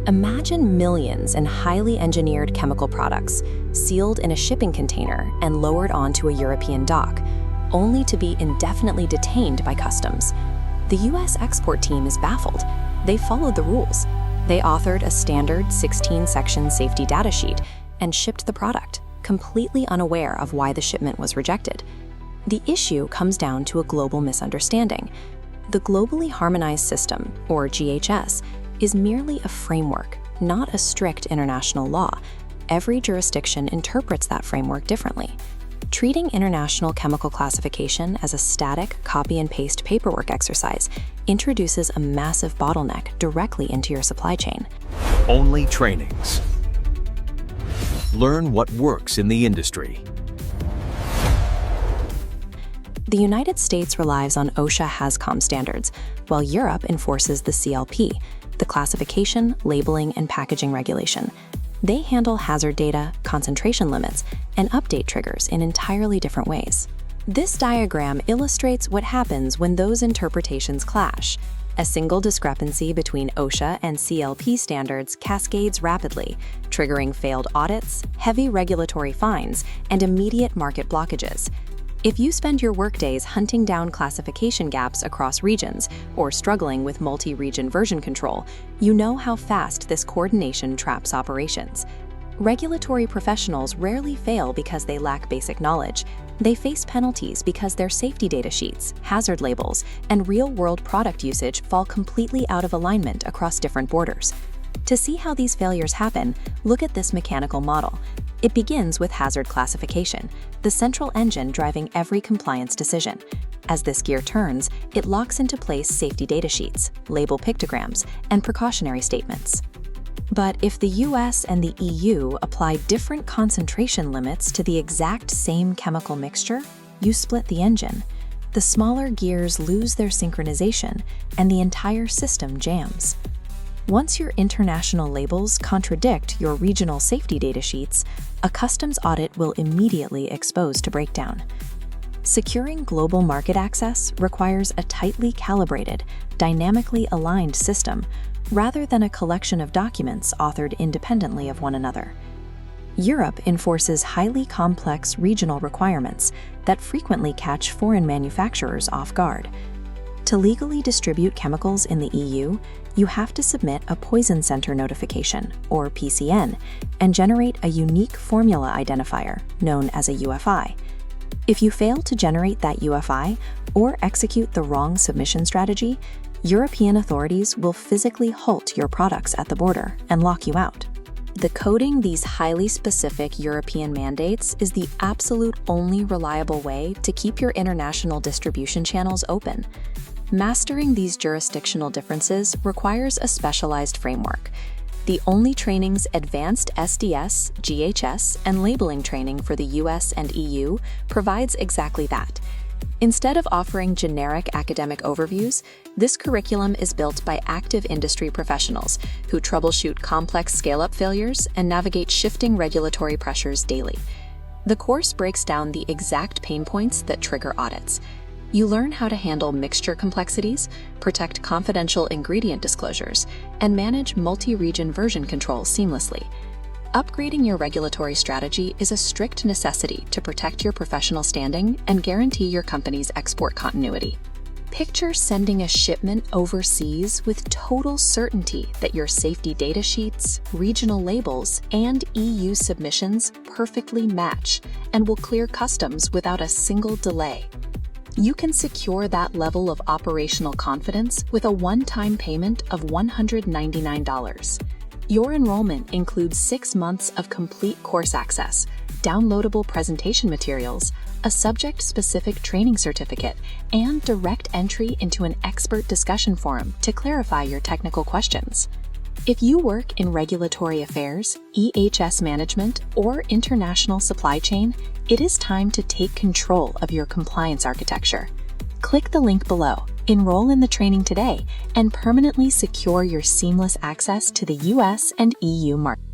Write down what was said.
Imagine millions in highly engineered chemical products sealed in a shipping container and lowered onto a European dock, only to be indefinitely detained by customs. The US export team is baffled. They followed the rules. They authored a standard 16-section safety data sheet and shipped the product, completely unaware of why the shipment was rejected. The issue comes down to a global misunderstanding. The Globally Harmonized System, or GHS, is merely a framework, not a strict international law. Every jurisdiction interprets that framework differently. Treating international chemical classification as a static copy-and-paste paperwork exercise introduces a massive bottleneck directly into your supply chain. OnlyTRAININGS. Learn what works in the industry. The United States relies on OSHA HazCom standards, while Europe enforces the CLP, the Classification, Labeling, and Packaging Regulation. They handle hazard data, concentration limits, and update triggers in entirely different ways. This diagram illustrates what happens when those interpretations clash. A single discrepancy between OSHA and CLP standards cascades rapidly, triggering failed audits, heavy regulatory fines, and immediate market blockages. If you spend your workdays hunting down classification gaps across regions or struggling with multi-region version control, you know how fast this coordination traps operations. Regulatory professionals rarely fail because they lack basic knowledge. They face penalties because their safety data sheets, hazard labels, and real-world product usage fall completely out of alignment across different borders. To see how these failures happen, look at this mechanical model. It begins with hazard classification, the central engine driving every compliance decision. As this gear turns, it locks into place safety data sheets, label pictograms, and precautionary statements. But if the US and the EU apply different concentration limits to the exact same chemical mixture, you split the engine. The smaller gears lose their synchronization, and the entire system jams. Once your international labels contradict your regional safety data sheets, a customs audit will immediately expose to breakdown. Securing global market access requires a tightly calibrated, dynamically aligned system, rather than a collection of documents authored independently of one another. Europe enforces highly complex regional requirements that frequently catch foreign manufacturers off guard. To legally distribute chemicals in the EU, you have to submit a Poison Center Notification, or PCN, and generate a unique formula identifier, known as a UFI. If you fail to generate that UFI or execute the wrong submission strategy, European authorities will physically halt your products at the border and lock you out. Decoding these highly specific European mandates is the absolute only reliable way to keep your international distribution channels open. Mastering these jurisdictional differences requires a specialized framework. The OnlyTRAININGS Advanced SDS, GHS, and Labeling training for the US and EU provides exactly that. Instead of offering generic academic overviews, this curriculum is built by active industry professionals who troubleshoot complex scale-up failures and navigate shifting regulatory pressures daily. The course breaks down the exact pain points that trigger audits. You learn how to handle mixture complexities, protect confidential ingredient disclosures, and manage multi-region version control seamlessly. Upgrading your regulatory strategy is a strict necessity to protect your professional standing and guarantee your company's export continuity. Picture sending a shipment overseas with total certainty that your safety data sheets, regional labels, and EU submissions perfectly match and will clear customs without a single delay. You can secure that level of operational confidence with a one-time payment of $199. Your enrollment includes 6 months of complete course access, downloadable presentation materials, a subject-specific training certificate, and direct entry into an expert discussion forum to clarify your technical questions. If you work in regulatory affairs, EHS management, or international supply chain, it is time to take control of your compliance architecture. Click the link below, enroll in the training today, and permanently secure your seamless access to the US and EU market.